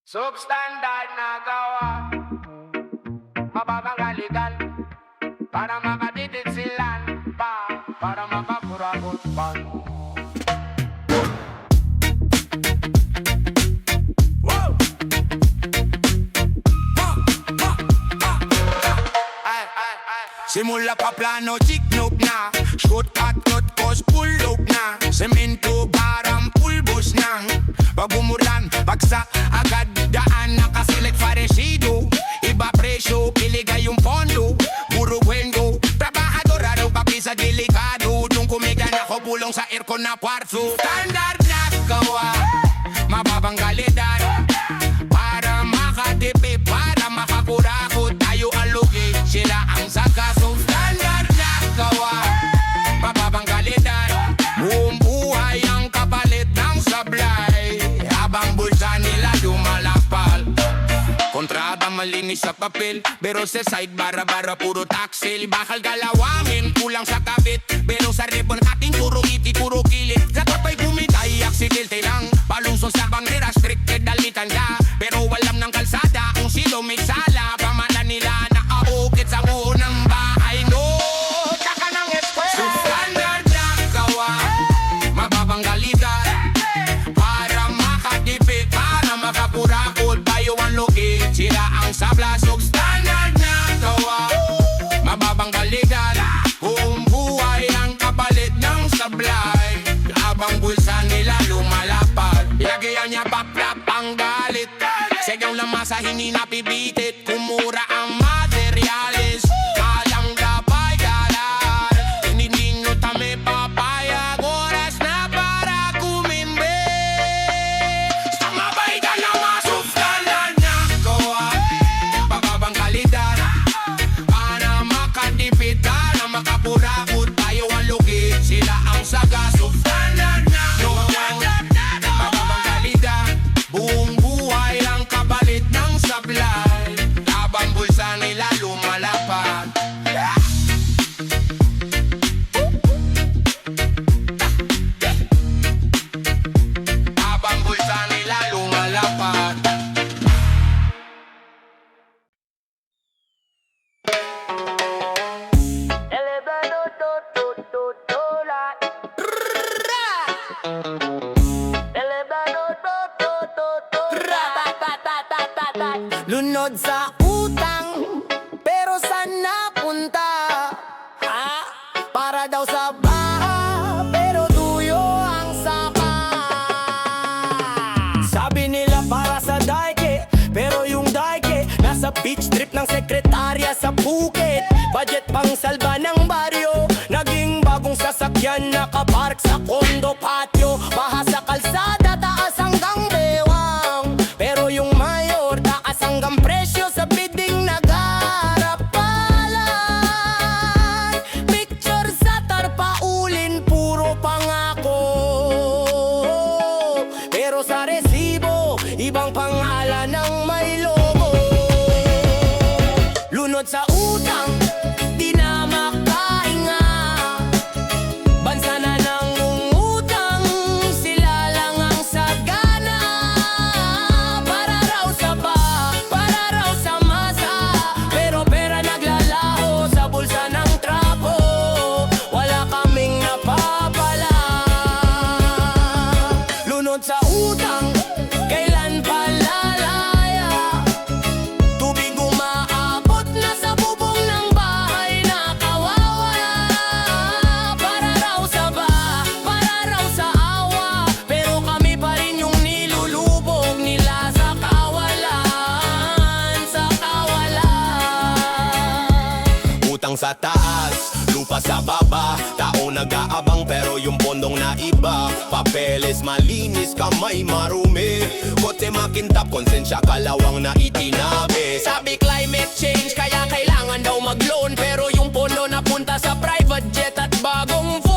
Substandard na gawa, mababang kaligal, para makatitid silan pa, para makapuragot pa. Simula pa plano, chiknop na shoot at not cause pull up na semento, barang pulbos nang pag umulan, bagsak agad daan, nakaselect faresido, iba presyo, piligay yung pondo, puro wendo, trabahador araw papisa delikado, nung kumigan ako bulong sa aircon na kwarto. Standard na gawa, mababang kalidad, para makatipid, para makakurakot, tayo alugi, sila ang sakaso. Standard na gawa, mababang kalidad, buong buhay ang kapalit ng sablay, habang bulsa nila lumalapal. Kontrata malinis sa papel, pero sa side bara-bara puro taxel. Bakal galawangin, kulang sa kabit, pero sa ribbon ating puro ngiti, puro kilit. Sa tapay bumitay, aksidente lang, palusong sa bangrera, restricted dalitanda, pero walam ng kalsada, kung sino may sala, pamana nila nakaukit sa unang bahay. No, taka ng eskwela. Substandard na gawa, mababang kalidad, para makatipid, para makakurakot, tayo ang lugi, sila ang sabla. Substandard na gawa, mababang kalidad, buong buhay ang kapalit ng sablay, habang bulsa nila lumalapad. Lagyan niya paplap ang galit, segaw lang masa hindi napibitit, kumura ang materialis, kalang gabay galar, hindi nyo tami papayag, oras na para kumimbe. Sumabay ka na mga substandard na gawa, bababang kalidad, para makatipid, para makapurakot, tayo ang lugi, sila ang saga. Substandard na gawa, bababang kalidad, buong buhay ang kapalit ng sablay, habang bulsa nila lumalapad. Habang bulsa nila lumalapad. Lunod sa utang, pero saan napunta? Para daw sa baha, pero tuyo ang saka. Sabi nila para sa daike, pero yung daike nasa beach trip ng sekretarya sa Phuket. Budget pang salba ng baryo, naging bagong sasakyan, nakapark sa kondo patio. Baha sa kalsada, taas hanggang bewang, pero yung mayor taas hanggang presyo sa bidding nag-aarap palay. Picture sa tarpaulin, puro pangako, pero sa resibo, ibang pangalan ng may logo. Lunod sa utang, di na makahinga, bansa na nang umutang, sila lang ang sagana. Para raw sa para raw sa masa, pero pera naglalaho sa bulsa ng trapo, wala kaming napapala. Lunod sa utang, kailan palalaya, tubig umaabot na sa bubong ng bahay na kawawala. Para raw sa para raw sa awa, pero kami pa rin yung nilulubog nila sa kawalan, sa kawalan. Utang sa taas, lupa sa baba, tao nag-aabang pero yung pondong na iba. Papeles malinis, kamay marumi, kotse makintap, konsensya kalawang na itinabi. Sabi climate change, kaya kailangan daw mag-loan, pero yung pondo napunta sa private jet at bagong phone.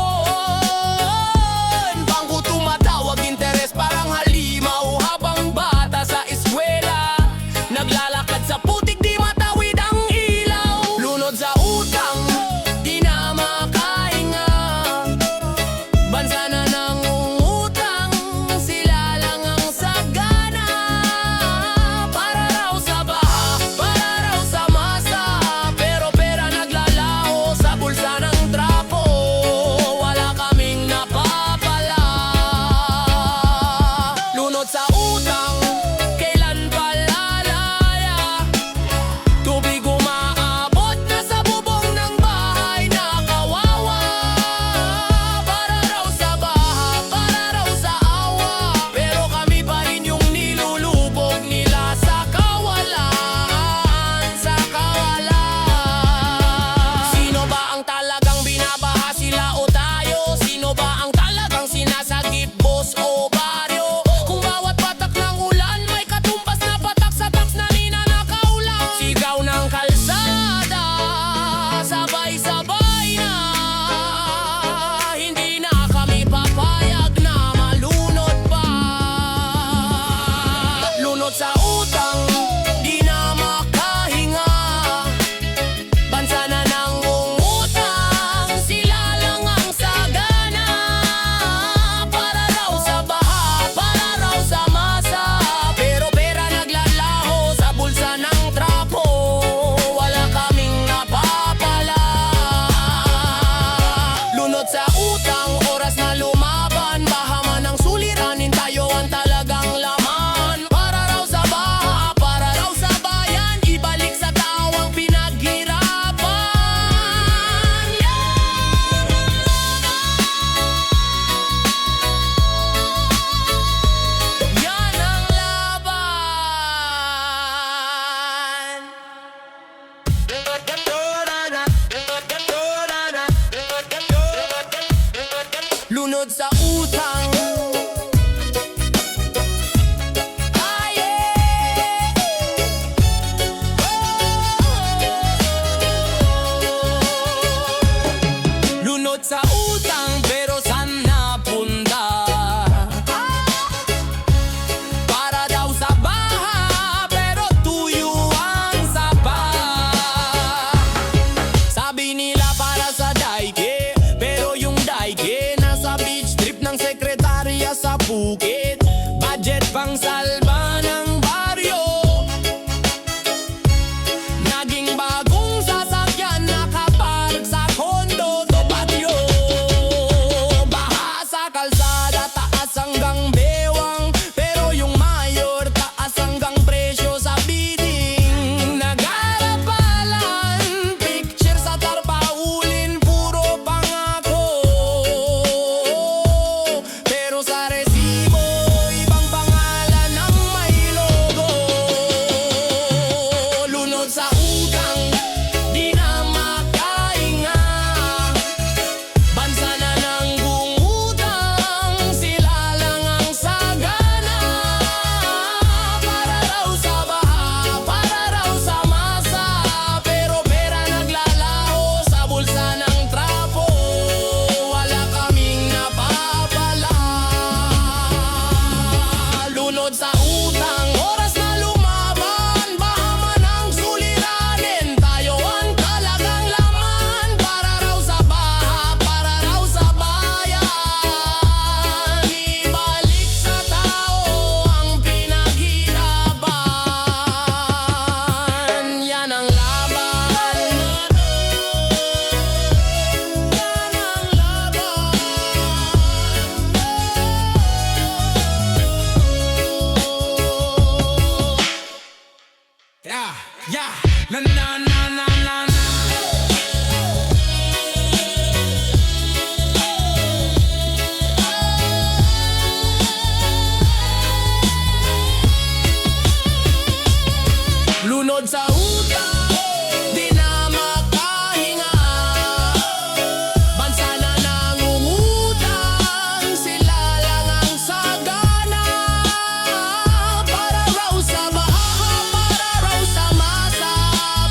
Bangko tumatawag, interes parang halimaw, habang bata sa eskwela naglalakad sa putik, di matawid ang ilaw. Lunod sa utang, di na makahinga, bansa na nang umutang, sila lang ang sagana. yeah, na na na na na na. Lunod sa utang, di na makahinga. Bansa na nangungutang, sila lang ang sagana. Para raw sa baha, para raw sa masa.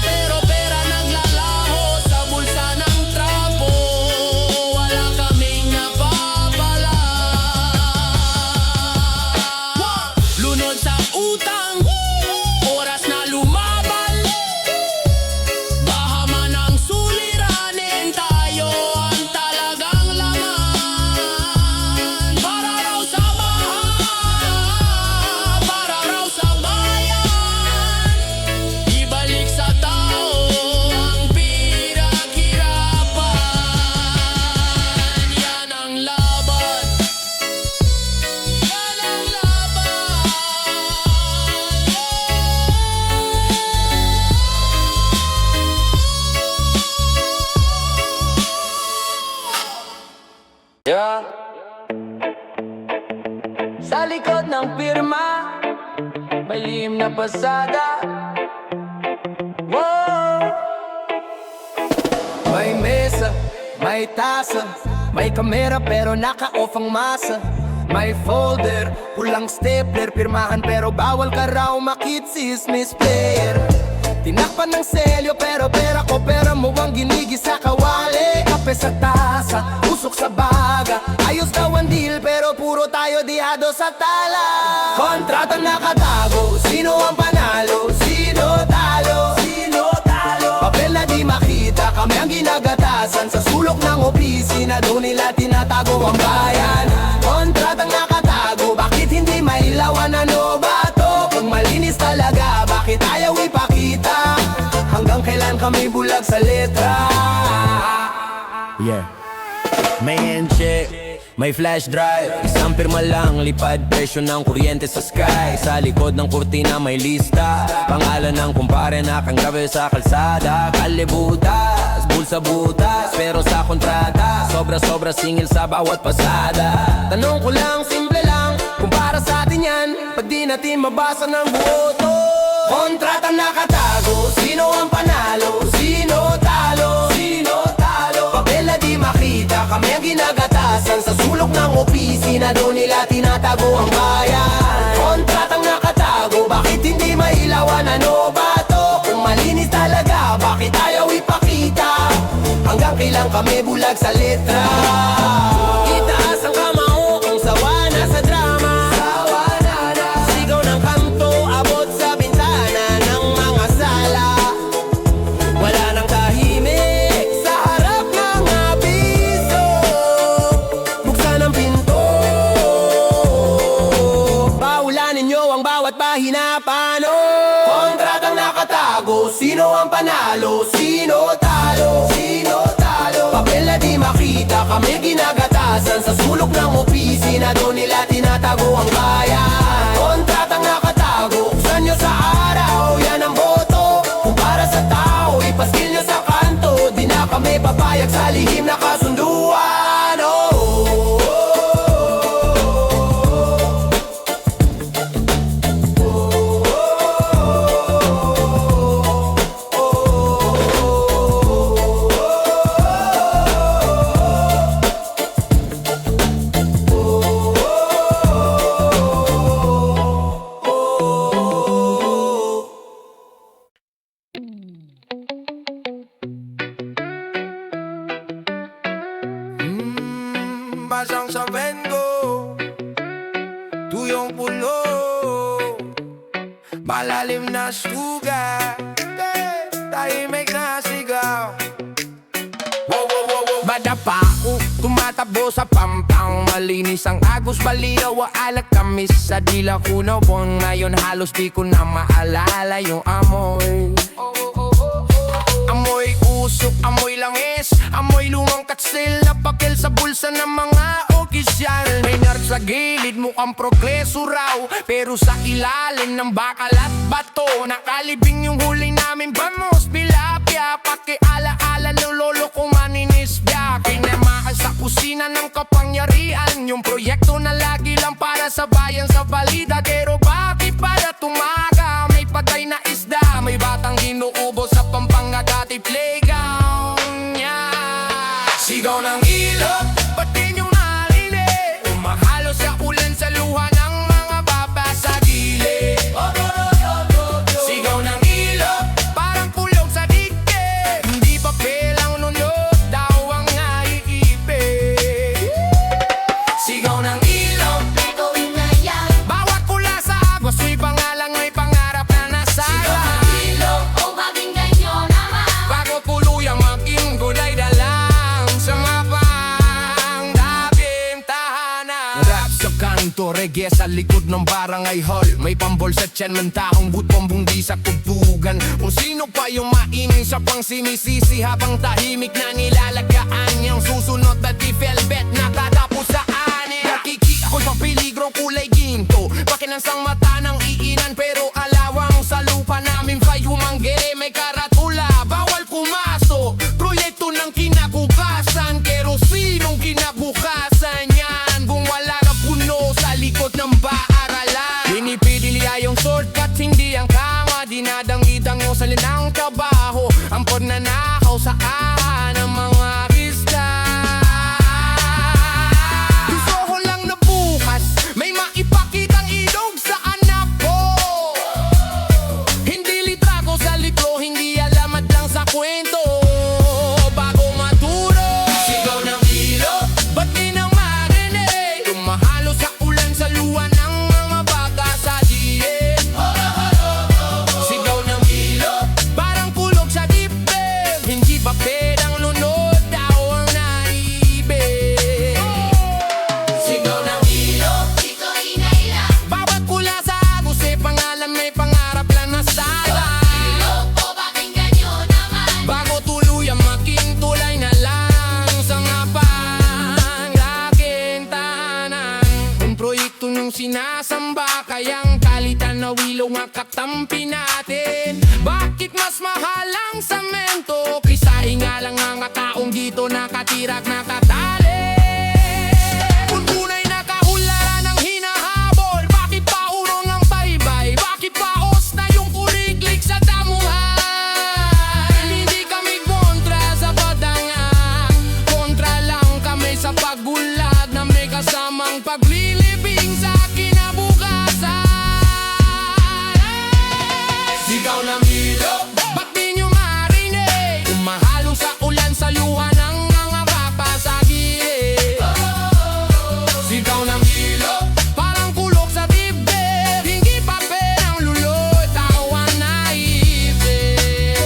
Pero pera naglalaho sa bulsa ng trapo. Wala kaming napapala. Lunod sa utang, oras na lumaban. Baha man ang suliranin, tayo ang talagang laman. Para raw sa baha, para raw sa bayan. Ibalik sa tao ang pinaghirapan. Yan ang laban. Yan ang laban. Yeah. Sa likod ng pirma, may lihim na pasada. Wow! May mesa, may tasa, may kamera pero naka-off ang masa. May folder, pulang stapler, pirmahan pero bawal ka raw makitsis, miss player. Tinakpan ng selyo pero pera ko, pera mo ang ginigis sa kawali. Kape sa tasa, usok sa baga, ayos daw ang deal pero puro tayo dihado sa tala. Kontratang nakatago, sino ang panalo, sino talo, sino talo. Papel na di makita, kami ang ginagatasan sa sulok ng opisina, doon nila tinatago ang bayan. Kontratang nakatago, bakit hindi mailawan, ano ba to? Kung malinis talaga, bakit ayaw ipakita? Hanggang kailan kami bulag sa letra? Yeah. May handshake, may flash drive, isang pirma lang, lipad presyo ng kuryente sa sky. Sa likod ng kurtina may lista, pangalan ng kumpare na kang gabi sa kalsada. Kalibutas, bulsa butas, pero sa kontrata sobra-sobra singil sa bawat pasada. Tanong ko lang, simple lang, kung para sa atin yan, ba't di natin mabasa ng buo to? Kontratang nakatago, sino ang panalo, sino talo, sino talo. Papel na di makita, kami ang ginagatasan sa sulok ng opisina, doon nila tinatago ang bayan. Kontratang nakatago, bakit hindi mailawan, ano ba to? Kung malinis talaga, bakit ayaw ipakita? Hanggang kailan kami bulag sa letra? Itaas ang kamao kung sawa na sa drama. Sigaw ng kanto, abot sa bintana ng mga sala. Wala nang tahimik sa harap ng abiso. Buksan ang pinto, bahulan ninyo ang bawat bahina. Paano? Kontratang nakatago, sino ang panalo, sino talo, sino talo. Papel na di makita, kami ginagatasan sa sulok ng opisina, doon nila tinatago ang bayan. Kontratang nakatago, buksan nyo sa araw, yan ang boto. Kung para sa tao, ipaskil nyo sa kanto, di na kami papayag sa lihim na kasunduan. Basang sa Bengo, tuyong pulo, malalim na sugat, tahimik na sigaw. Badapao, tumatabo sa pampang, malinis ang agos, baliw, alak kamis sa dila ko na buwan. Ngayon halos di ko na maalala yung amoy. Amoy usok, amoy langis, Amoy lumang katsil na pakil sa bulsa ng mga opisyal. May nerd sa gilid, mukhang progreso raw, pero sa ilalim ng bakal at bato nakalibing yung huli namin, bamos, bilapya. Pakialaala ng lolo kong maninisbya, kinamahal sa kusina ng kapangyarihan. Yung proyekto na lagi lang para sa bayan sa balida, pero bakit para tumaga? May patay na isda, may batang inuubo sa Pampangagati playground, yeah. Sigaw ng ilog, ba't di nyo narinig? Umahalo sa ulan sa luha ng mga baba sa gilid. Sigaw ng ilog, parang kulog sa dikit. Hindi pa pelang nunod, daw ang naiipit. Sigaw ng ilog, Gagawin na yan. bawat pula sa agos, may pangalang, may pangarap na nasala. Ilog o pakinggan nyo naman. Bago tuluyang maging gulay dalang sa mapang dating tahanan. Rap sa kanto, reggae sa likod ng barangay hall. May pambol sa tiyan, mentahong butbombong di sa tugtugan. Kung sino pa yung maingay sa pang sinisisi, habang tahimik na nilalagaan yung susunod na di velvet na tatapos sa anin. Nakiki ako'y papiligro kulay ginto, pakinansang mata ng iinan, pero alawang sa lupa namin fay humanggere. May karatula, bawal pumasok, proyekto ng kinabukasan. Kerosinong kinabukasan yan, kung wala na puno sa likod ng paaralan. Pinipidilya yung shortcut, hindi ang kama. Dinadangidang yung salinang trabaho, ang pagnanakaw sa aha ng mga artista. Gusto ko lang na bukas may maipakitang ilog sa anak ko. Hindi litra ko sa libro, hindi alamat lang sa kwento. Bago maturo, sigaw ng ilog, ba't di nang marinig? Tumahalo sa ulan sa luha ng mga bata sa diet. Sigaw ng ilog, parang kulog sa dibdib. Hindi pa pedang lunod, daw ang naibig. Sigaw ng ilog, Ito'y nailang. bawat pula sa agos, may pangalan, may pangarap lang nasala. Ilog o pakinggan nyo naman. Bago tuluyang maging tulay na lang sa mapang laking tahanan. Ang proyekto nung sinasamba, kayang kalitan na wilong ang katampi natin. Bakit mas mahal ang semento kaysa ingalang ang taong dito nakatirak nakatali? Kung tunay na kahularan ang hinahabol, bakit pa urong ang baybay? Bakit pa os na yung kuriklik sa damuhan? Hindi kami kontra sa badangan, kontra lang kami sa pagbulag na may kasamang paglilibing sa kinabukasan. Sigaw ng ilog, ba't di nyo marinig? Umahalo sa ulan sa luha ng mga baba sa gilid. Sigaw ng ilog, parang kulog sa dibdib. Hindi pa perang lulod, tawan na ibig.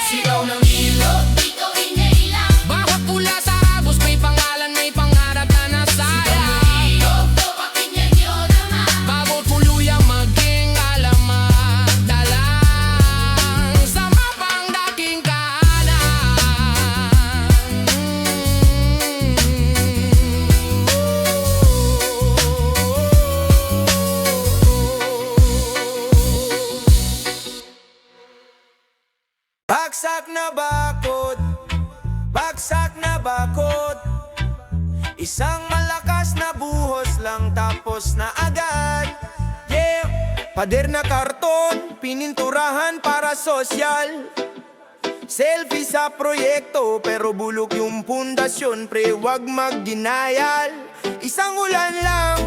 Sigaw ng ilog, Ito'y nailang. bawat pula sa agos, may pangalan, may pangarap na nasayang. Ilog o pakinggan nyo naman. Bago tuluyang maging alamat, dalang sa mapang daking Bagsak na bakod, bagsak na bakod. Isang malakas na buhos lang tapos na agad. Yeah, pader na karton, pininturahan para sosyal. Selfie sa proyekto pero bulok yung pundasyon. Pre, wag mag-denial. Isang ulan lang,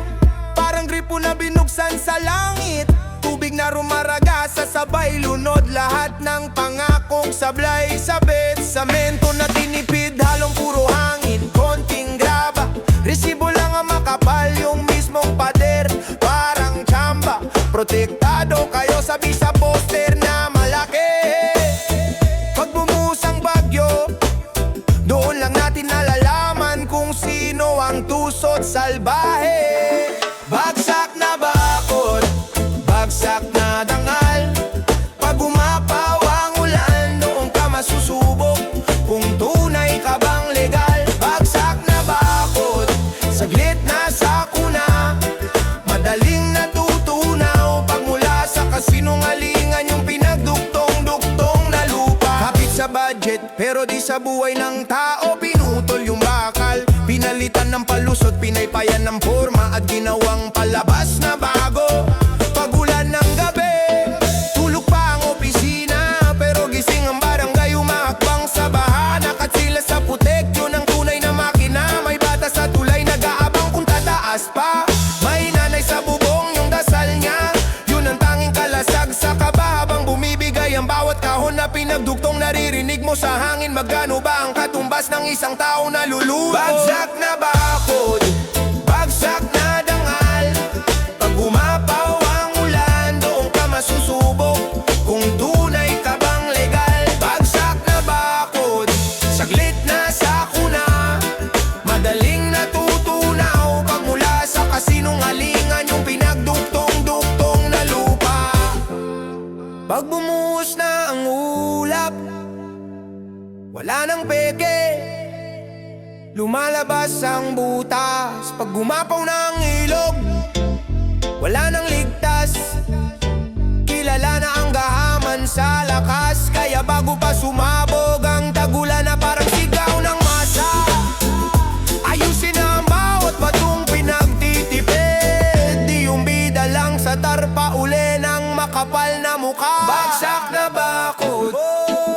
parang gripo na binuksan sa langit. Tubig na rumaraga sa sabay lunod. Lahat ng pangakong sablay sabit. Samento na tinipid, halong puro hangin, konting graba. Resibo lang ang makapal, yung mismong pader. Parang tsamba, protektado kayo sabi sa poster na malaki. Pag bumusang bagyo, doon lang natin nalalaman kung sino ang tusot salbahe. Bagsak na bakod, bagsak na dangal. Pag umapaw ang ulan, noong ka masusubok kung tunay Pero di sa buhay ng tao pinutol yung bakal. Pinalitan ng palusot, pinaypayan ng forma at ginawang palabas na bago. Pagulan ng gabi, tulog pa ang opisina, pero gising ang barangay umaakbang sa baha. Nakat sila sa putek, yun ang tunay na makina. May bata sa tulay nag-aabang kung tataas pa. May nanay sa bubong yung dasal niya, yun ang tanging kalasag sa kaba. Habang bumibigay ang bawat kahon na pinagdugtong, naririnig mo sa hangin. Magkano ba ang katumbas ng isang taong nalulutong? Bagsak na bakod, bagsak na dangal. Pag umapaw ang ulan, doon ka masusubok kung tunay ka bang legal. Bagsak na bakod, saglit na sa kuna, madaling natutunaw. Pag mula sa kasinungalingan yung pinagduktong-duktong na lupa. Pag bumuhos na ang ulap, wala nang peke, lumalabas ang butas. Pag gumapaw ng ilog, wala nang ligtas. Kilala na ang gahaman sa lakas, kaya bago pa sumabog ang tagulan na parang sigaw ng masa. Ayusin ang bawat batong pinagtitipid, di yung bida lang sa tarpa, uli ng makapal na mukha. Bagsak na bakod,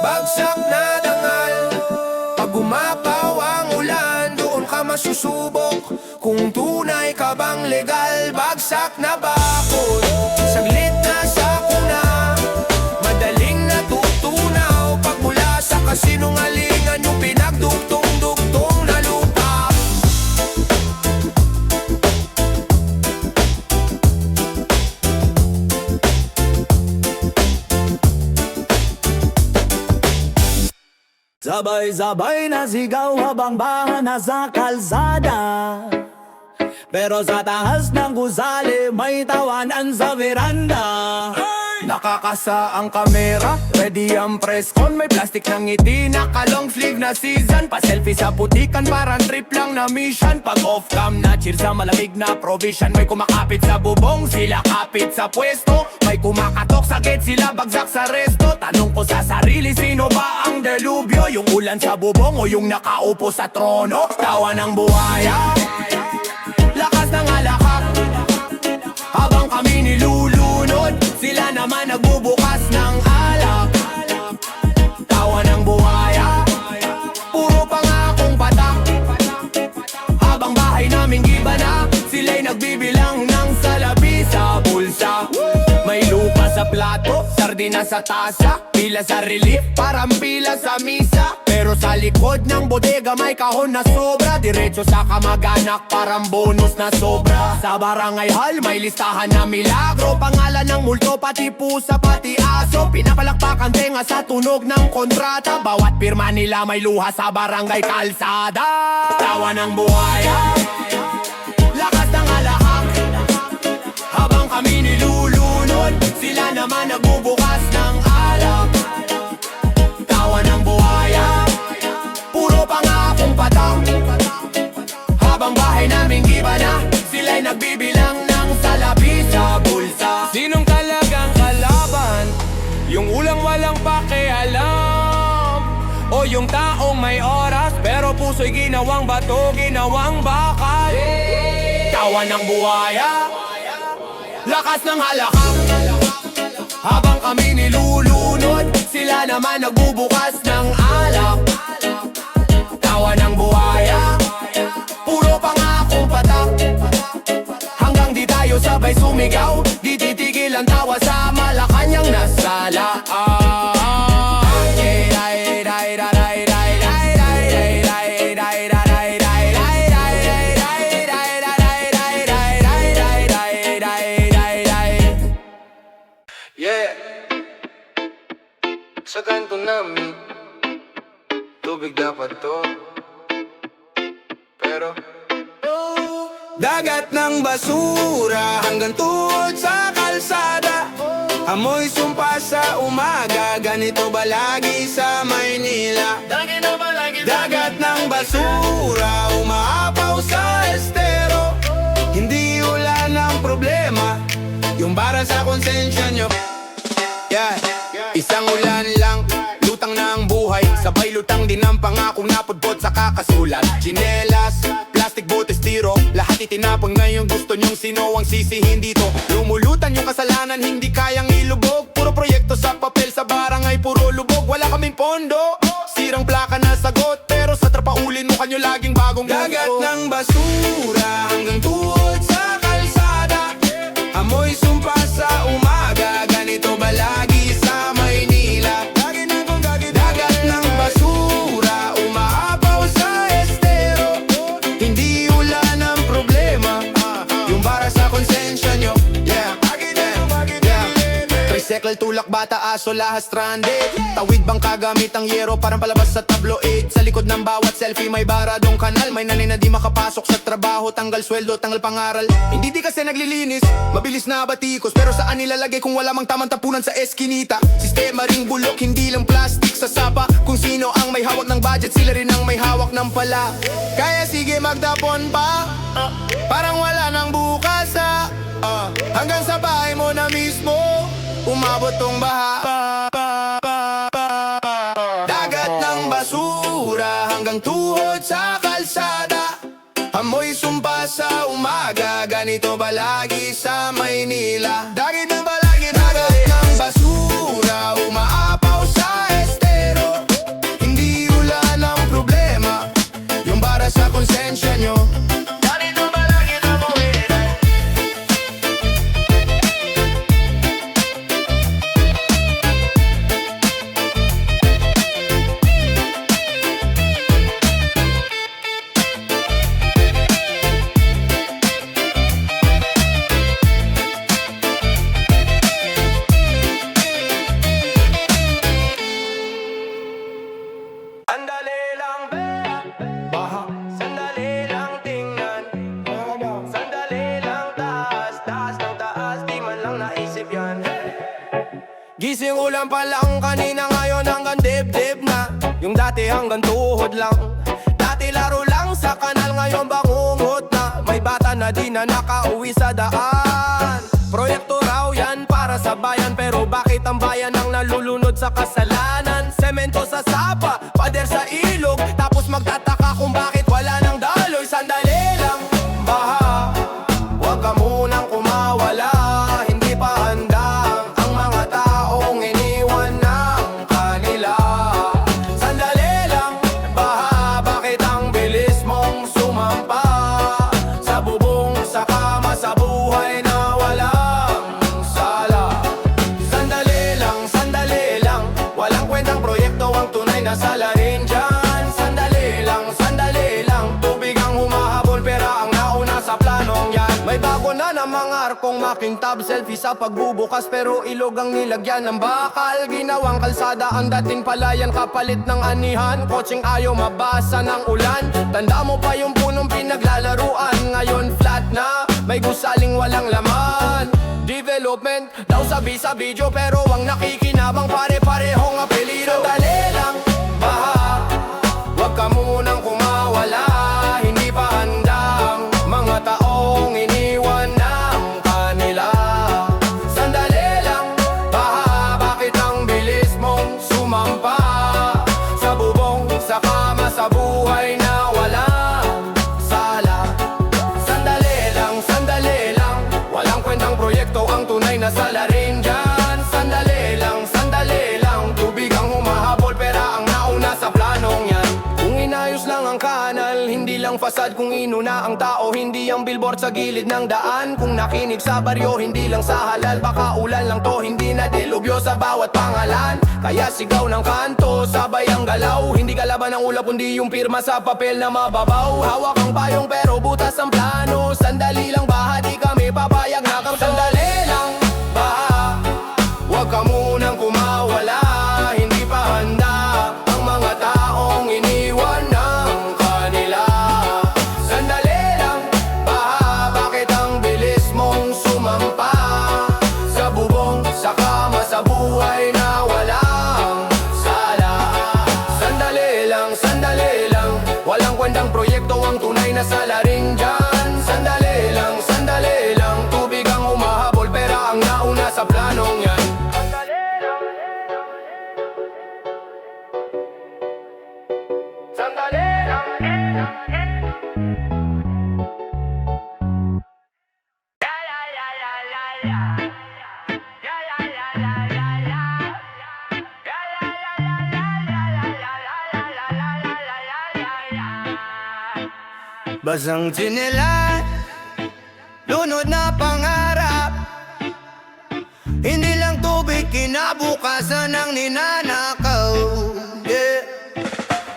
bagsak na dangal. Pag umapaw ang ulan, doon ka masusubok kung tunay ka bang legal. Bagsak na bakod, saglit na sa kuna, madaling natutunaw. Pag mula sa kasinungalingan yung pinagduktong-duktong na lupa. Sabay-sabay na sigaw habang baha na sa kalsada, pero sa taas ng gusali may tawanan sa veranda. Nakakasa ang kamera, ready ang press con. May plastic ng ngiti, naka-long sleeve na season. Pa-selfie sa putikan, parang trip lang na mission. Pag off-cam na cheer sa malamig na provision. May kumakapit sa bubong, sila kapit sa pwesto. May kumakatok sa gate, sila bagsak sa resto. Tanong ko sa sarili, sino ba ang delubyo? Yung ulan sa bubong o yung nakaupo sa trono? Tawa ng buhaya, lakas ng alakak, habang kami nilulunod, sila naman nagbubukas ng alak. Tawa ng buhaya, puro pangakong patak, habang bahay namin giba na, sila'y nagbibilang ng salapi sa bulsa. May lupa sa plato, sardina sa tasa, pila sa relief, parang pila sa misa. Pero sa likod ng bodega may kahon na sobra, diretso sa kamag-anak, parang bonus na sobra. Sa barangay hall may listahan na milagro, pangalan ng multo, pati pusa, pati aso. Pinapalakpakan tenga sa tunog ng kontrata, bawat pirma nila may luha sa barangay kalsada. Tawa ng buhaya, lakas ng alahak, habang kami nilulunod, sila naman nagbubukas ng alak. Tawa ng buhaya, puro pangakong patang, habang bahay namin giba na, sila'y nagbibilang ng salapi sa bulsa. Sinong talagang kalaban? Yung ulang walang pakialam, o yung taong may oras pero puso'y ginawang bato, ginawang bakal. Tawa ng buhaya, lakas ng halakak, habang kami nilulunod, sila naman nagbubukas ng alak. Tawa ng buhaya, puro pangakong patak, hanggang di tayo sabay sumigaw, di titigil ang tawa sa Malacanang nasala. Yeah, sa kanto namin tubig dapat to, pero dagat ng basura hanggang tuhod sa kalsada, amoy sumpa sa umaga. Ganito ba lagi sa Maynila? Dagat ng basura umaapaw sa estero, hindi ulan ang problema, yung bara sa konsensya nyo. Yeah, isang ulan lang, lutang na ang buhay, sabay lutang sa kakasulat. Chinelas, plastic botes, tiro, lahat itinapon. Ngayon gusto nyong sino ang sisihin dito. Lumulutan yung kasalanan, hindi kayang ilubog. Puro proyekto sa papel, sa barangay puro lubog. Wala kaming pondo, sirang plaka na sagot. Pero sa trapaulin mo kanyo laging bagong Dagat mundo. ng basura hanggang tuhod sa kalsada. Amoy sumpa sa umaga, ganito ba lagi sa Maynila? Dagat ng basura, umaapaw sa estero. Hindi ulan ang problema, yung bara sa konsensya nyo. Tricycle, tulak, bata, aso, lahas stranded. Tawid bang kagamit ang yero, parang palabas sa tabloid. Sa likod ng bawat selfie may baradong kanal. May nanay na di makapasok sa trabaho, tanggal sweldo, tanggal pangaral. Hindi di kasi naglilinis, mabilis na batikos. Pero saan nilalagay kung wala mang tamang tapunan sa eskinita? Sistema ring bulok, hindi lang plastic sa sapa. Kung sino ang may hawak ng budget, sila rin ang may hawak ng pala. Kaya sige magtapon pa, parang wala nang bukas hanggang sa bahay mo na mismo umabot tong baha. Dagat ng basura hanggang tuhod sa kalsada. Amoy sumpa sa umaga, ganito ba lagi sa Maynila? Dagat ng basura, umaapaw sa estero. Hindi ulan ang problema, yung bara sa konsensya nyo. Ganito ba lagi na mawin? Sandali lang baha, sandali lang tingnan. Sandali lang taas, taas ng taas, di man lang naisip yan. Gising ulan pa lang kanina, ngayon hanggang dibdib na. Yung dati hanggang tuhod lang. Dati laro lang sa kanal, ngayon bangungot na. May bata na di na nakauwi sa daan. Proyekto raw yan para sa bayan, pero bakit ang bayan ang nalulunod sa kasalanan? Semento sa sapa, pader sa ilog, tapos magtataka kung bakit wala nang daloy. Sandali lang, baha, huwag ka munang kumawala. Hindi pa handa ang mga taong iniwan ng kanila. Sandali lang, baha, bakit ang bilis mong sumampa? Sa bubong, sa kama, sa buhay na walang sala. Sandali lang, walang kwentang proyekto ang tunay na salarin dyan. Sandali lang, tubig ang humahabol, pera ang nauna sa planong yan. May bago na ng mga arkong makintab, selfie sa pagbubukas, pero ilog ang nilagyan ng bakal. Ginawang kalsada ang dating palayan, kapalit ng anihan. Kotseng ayaw mabasa ng ulan. Tanda mo pa yung punong pinaglalaruan, ngayon flat na, may gusaling walang laman. Development daw sabi sa video, pero ang nakikinabang pare-parehong apelido. Sandali lang, baha, huwag ka munang kumawala. Hindi pa handang mga taong iniwan ng kanila. Sandali lang, baha, bakit ang bilis mong sumampa? Sa bubong, sa kama, sa buhay na walang sala. Sandali lang, walang kwentang proyekto ang tunay na salarin dyan. Sandali lang, tubig ang humahabol, pera ang nauna sa planong yan. Kung inayos lang ang kanal, hindi lang fasad. Kung inuna ang tao, hindi ang billboard sa gilid ng daan. Kung nakinig sa baryo, hindi lang sa halal. Baka ulan lang to, hindi na dilubyo sa bawat pangalan. Kaya sigaw ng kanto, sabay ang galaw. Hindi kalaban ng ulap, kundi yung pirma sa papel na mababaw. Hawak ang payong pero butas ang plano. Sandali lang, baha, di kami papayag na kamto. Sandali lang, baha, huwag ka munang kumawala. Hindi pa handa ang mga taong iniwan ng kanila. Sandali lang, baha, bakit ang bilis mong sumampa? Sa bubong, sa kama, sa buhay na walang sala. Sandali lang, walang kwentang proyekto ang tunay na salarin dyan. Sandali lang, tubig ang humahabol, pera ang nauna sa planong yan. Sandali lang, Basang tsinelas, lunod na pangarap. Hindi lang tubig, kinabukasan ang ninanakaw. Yeah.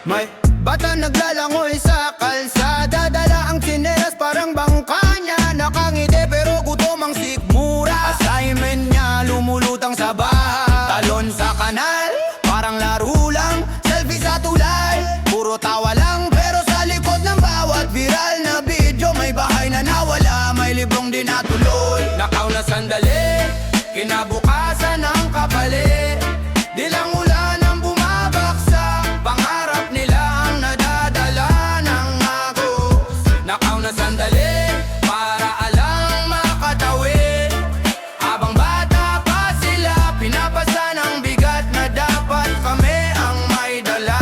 May bata naglalangoy sa kalsada, dala ang tsinelas parang bangka niya. Nakangiti pero gutom ang sikmura. Assignment niya lumulutang sa baha, talon sa kanal, parang laro lang. Selfie sa tulay, puro tawa lang. Pero sa likod ng bawat viral na video, may bahay na nawala, may librong di natuloy. Nakaw na sandali, kinabukasan ang kapalit. Di lang ulan ang bumabaksak, pangarap nila ang nadadala ng agos. Nakaw na sandali, para alang makatawid. Habang bata pa sila, pinapasa ng bigat na dapat kami ang may dala.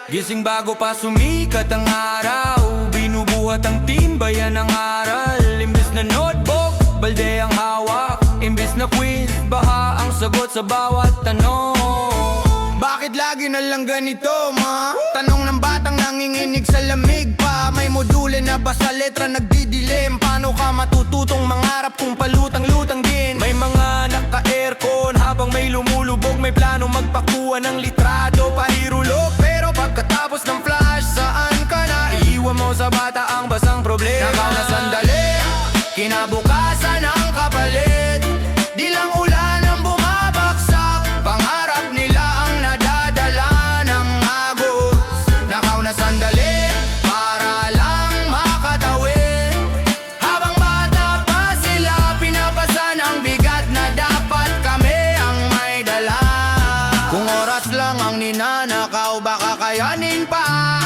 Gising bago pa sumikat ang araw, binubuhat ang timbayan ng aral. Imbes na notebook, balde ang hawak. Imbes na quiz, baha ang sagot sa bawat tanong. Bakit lagi na lang ganito, ma? Tanong ng batang nanginginig sa lamig pa. May module na ba sa letra nagdidilim? Paano ka matututong mangarap kung palutang-lutang din? May mga naka-aircon habang may lumulubog. May plano magpakuha ng litrato, pahirulog. Pero pagkatapos ng flash, saan ka na? Iiwan mo sa bata ang basang problema. Nakaw na sandali, kinabukasan ang kapalit. Di lang ulan ang bumabaksak, pangarap nila ang nadadala ng agos. Nakaw na sandali, para lang makatawid. Habang bata pa sila, pinapasa ng bigat na dapat kami ang may dala. Kung oras lang ang ninanakaw, baka kayanin pa.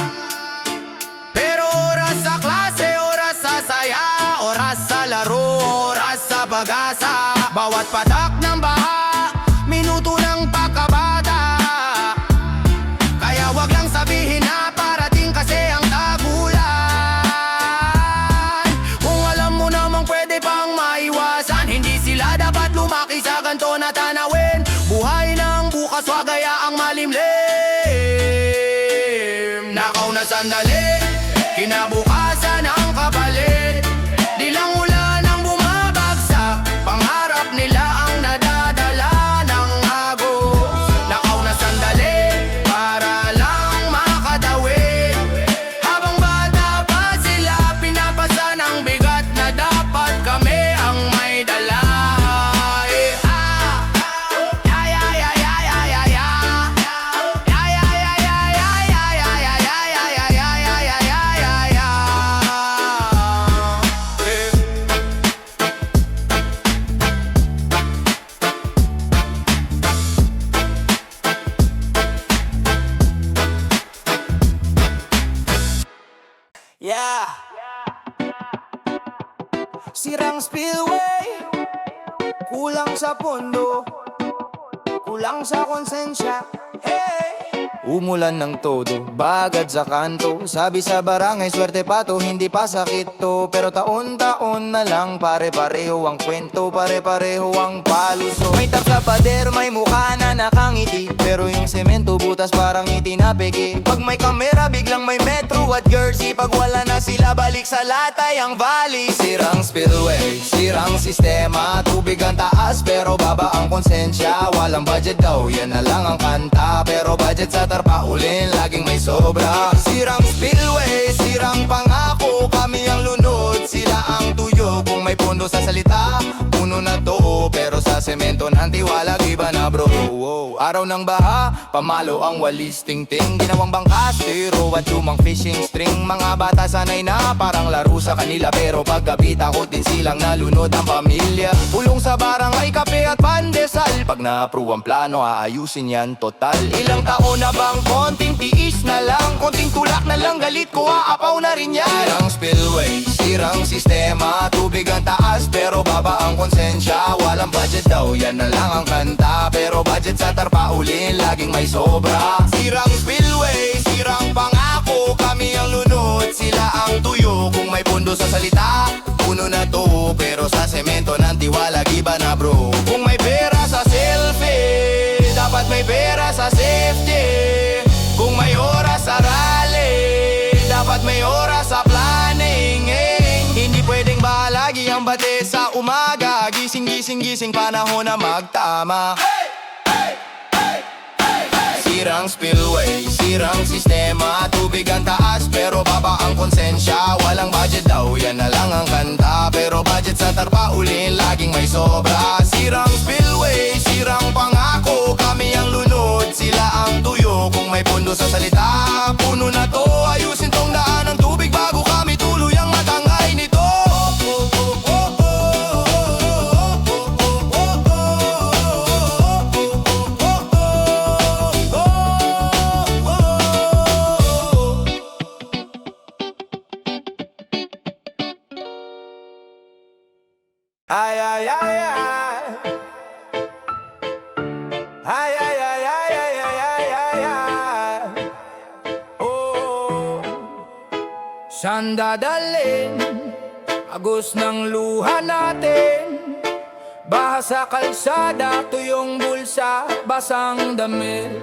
Pero oras sa klase, oras sa saya, oras sa laro, oras sa pag-asa. Bawat patak ng baha, minuto ng pagkabata. Kaya wag lang sabihin na parating kasi ang tagulan. Kung alam mo namang pwede pang maiwasan, hindi sila dapat lumaki sa ganto na tanawin. Buhay ng bukas, wag hayaang malimlim. Nakaw na sandali, kinabukasan ang kapalit. Di lang ulan ang bumabagsak, pangarap nila ang nadadala ng agos. Nakaw na sandali, para lang makatawid. Habang bata pa sila, pinapasa ng bigat na dapat kami ang may dala. Yeah. Sirang spillway, kulang sa pondo, kulang sa konsensya. Hey! Umulan ng todo, bagad sa kanto. Sabi sa barangay, swerte pa to, hindi pa sakit to. Pero taon-taon na lang, pare-pareho ang kwento, pare-pareho ang paluso. May tap sa pader, may mukha na nakangiti, pero yung semento butas parang itinapiki. Pag may kamera, biglang may Metro at Jersey. Pag wala na sila, balik sa latay ang valley. Sirang spillway, sirang sistema, tubig ang taas pero baba ang konsensya. Walang budget daw, yan na lang ang kanta, pero budget sa tarpaulin, laging may sobra. Sirang spillway, sirang pangako, kami ang lunod, sila ang tuyo. Kung may pondo sa salita, puno na to, pero sa semento ng tiwala, iba na bro. Araw ng baha, pamalo ang walis ting-ting, ginawang bangkastero at lumang fishing string. Mga bata sanay na parang laro sa kanila, pero paggabi takot din silang nalunod ang pamilya. Pulong sa barangay, kape at pandesal, pag na-approve ang plano, aayusin yan total. Ilang taon na bang konting tiis na lang, konting tulak na lang, galit ko aapaw na rin yan. Sirang spillway, sirang sistema, tubig ang taas pero baba ang konsensya. Walang budget daw, yan na lang ang kanta, pero budget sa tarpaulin, laging may sobra. Sirang spillway, sirang pangako, kami ang lunod, sila ang tuyo. Kung may pondo sa salita, puno na to, pero sa semento ng tiwala, iba na bro. Kung may pera sa selfie, dapat may pera sa safety. Kung may oras sa rally, dapat may oras umaga, gising, gising, gising, panahon na magtama. Sirang spillway, sirang sistema, tubig ang taas pero baba ang konsensya. Walang budget daw, yan na lang ang kanta, pero budget sa tarpaulin laging may sobra. Sirang spillway, sirang pangako, kami ang lunod, sila ang tuyo. Kung may pondo sa salita, puno na to, ayusin tong daan ng tubig bago kami tuluyang matangay nito. Ay, ay, ay, ay. Ay, ay, ay, ay, ay, ay, ay, ay, ay. Oh, saan dadalhin? Agos ng luha natin. Baha sa kalsada, tuyong bulsa, basang damit.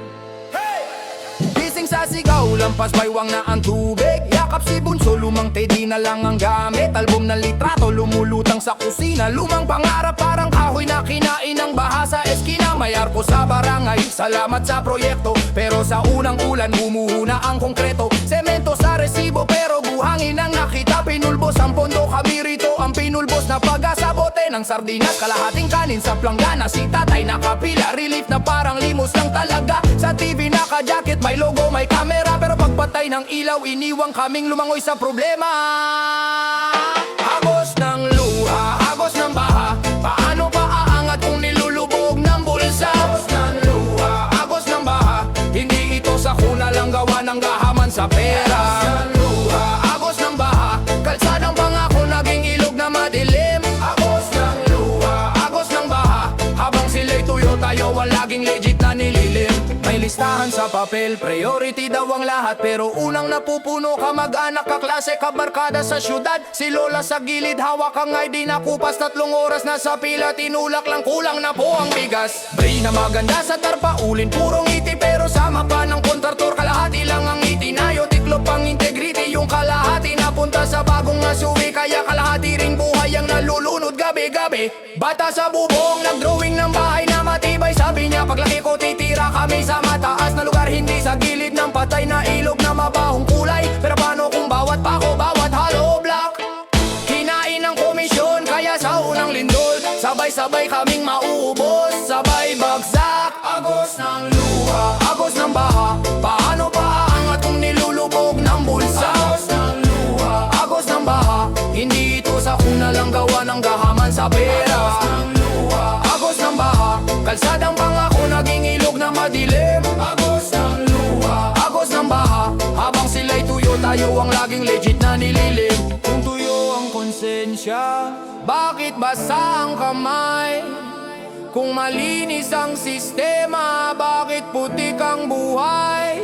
Gising sa sigaw, lampas baywang na ang tubig. Yakap si Bunso, lumang teddy na lang ang gamit. Album ng litrato, lumulutang sa kusina. Lumang pangarap, parang kahoy na kinain ng baha sa eskina. May arko sa barangay, salamat sa proyekto. Pero sa unang ulan, bumuhuna ang konkreto. Semento sa resibo, pero buhangin ang nakita. Pinulbos ang pondo, kami rito ang pinulbos na pag-asa. Bote ng sardinas, kalahating kanin sa planggana. Si tatay nakapila, relief na parang limos lang talaga. Sa TV naka-jacket, may logo, may camera. Pero pagpatay ng ilaw, iniwang kaming lumangoy sa problema. Agos ng luha, agos ng baha. Paano pa aangat kung nilulubog ng bulsa? Agos ng luha, agos ng baha. Hindi ito sa kuna lang gawa ng gahaman sa pera. Agos ng luha, agos ng baha. Kalsadang pangako naging ilog na madilim. Agos ng luha, agos ng baha. Habang sila'y tuyo, tayo ang laging legit na nililim. May listahan sa papel, priority daw ang lahat. Pero unang napupuno, kamag-anak, kaklase, kabarkada sa syudad. Si Lola sa gilid, hawak ang ID na kupas. 3 oras na sa pila, tinulak lang, kulang na po ang bigas. Bri na maganda sa tarpaulin, purong ngiti. Pero sama pa ng kontraktor, kalahati lang ang ngiti. Nayo, tiklop ang integrity, yung kalahati napunta sa bagong nasuwi. Kaya kalahati ring buhay ang nalulunod gabi-gabi. Bata sa bubong, nagdrawing ng bahay na matibay. Sabi niya, paglaki ko titira kami sa mataas na lugar. Hindi sa gilid ng patay na ilog na mabahong kulay. Pero paano kung bawat pako, bawat hollow block kinain ng komisyon? Kaya sa unang lindol, sabay-sabay kaming mauubos, sabay bagsak. Agos ng luha, agos ng baha. Paano pa aangat kung nilulubog ng bulsa? Agos ng luha, agos ng baha. Hindi ito sa kuna lang gawa ng gahaman sa pera. Agos ng luha, agos ng baha. Kalsadang pangako naging ilog na madilim. Agos ng luha, agos ng baha. Habang sila'y tuyo, tayo ang laging legit na nililim. Kung tuyo ang konsensya, bakit basa ang kamay? Kung malinis ang sistema, bakit putik ang buhay?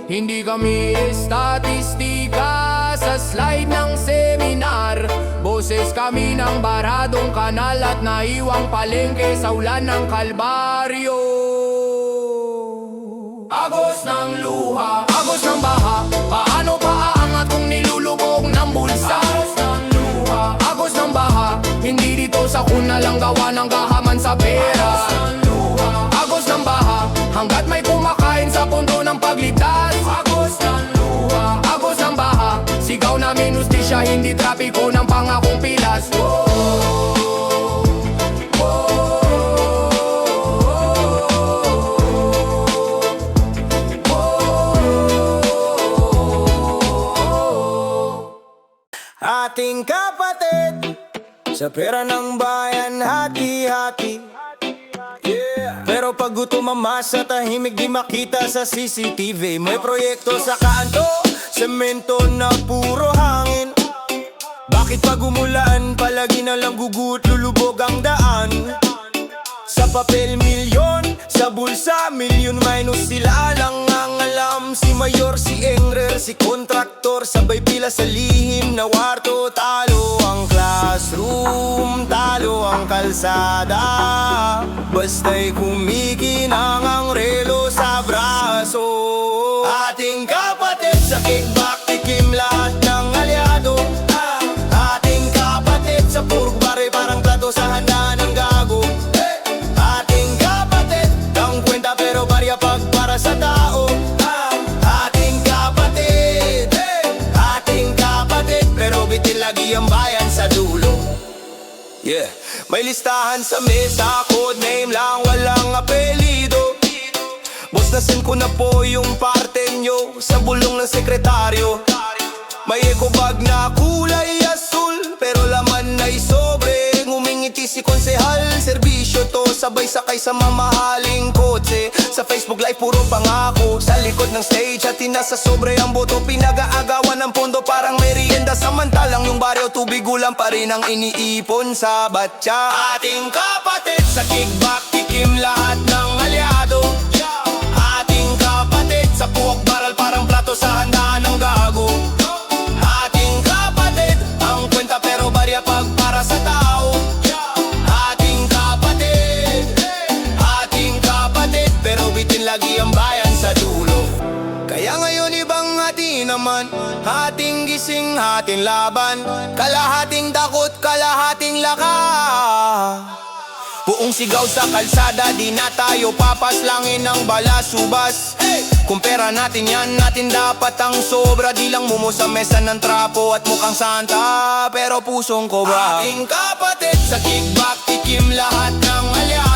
Hindi kami estatistika sa slide ng seminar. Boses kami ng baradong kanal at naiwang palengke sa ulan ng kalbaryo. Agos ng luha, agos ng baha. Paano pa aangat kung nilulubog ng bulsa? Agos ng luha, agos ng baha. Hindi dito sa kuna lang gawa ng gahaman sa pera. Agos ng luha, agos ng baha. Hanggat may kumakain sa pundo ng pagligtas. Agos ng luha, agos ng baha. Sigaw namin ustisya, hindi trapiko ng pangakong pilas. Ating kapatid, sa pera ng bayan, hati-hati. Pero pag gutom ang masa, tahimik di makita sa CCTV. May proyekto sa kanto, semento na puro hangin. Bakit pag umulan, palagi na lang gugut, lulubog ang daan? Sa papel milyon, sa bulsa milyon minus. Sila lang ang alam, si mayor, si engrer, si kontraktor. Sabay pila sa lihim na warto. Talo ang classroom, talo ang kalsada. Basta'y kumikinang ang relo sa braso. Ating kapatid sa kickback, tikim lahat ng aliado. Ating kapatid sa purgbari, parang plato May listahan sa mesa, code name lang, walang apelido. Boss, nasin ko na po yung parte nyo sa bulong ng sekretaryo. May eco bag na kulay asul, pero laman ay sobre. Ngumingiti si konsehal, serbisyo to, sabay sakay sa mamahaling kotse. Sa Facebook live puro pangako, sa likod ng stage at tinasa sobre ang boto. Pinag-aagawan ng pondo parang merienda, samantalang yung baryo tubig ulam pa rin ang iniipon sa batya. Ating kapatid sa kickback, tikim lahat ng aliado. Ating kapatid sa puwak baral, parang plato sa handaan ng gago. Ating kapatid, ang kwenta pero barya pag para sa tao. Ating kapatid, pero bitin lagi ang bayan sa dulo. Kaya ngayon ibang hati naman, hating gising, hating laban. Kalahating takot, kalahating lakas. Buong sigaw sa kalsada, di na tayo papaslangin ng balasubas. Kung pera natin yan, natin dapat ang sobra. Di lang mumo sa mesa ng trapo at mukhang santa, pero pusong kobra. Ating kapatid sa kickback, tikim lahat ng aliado.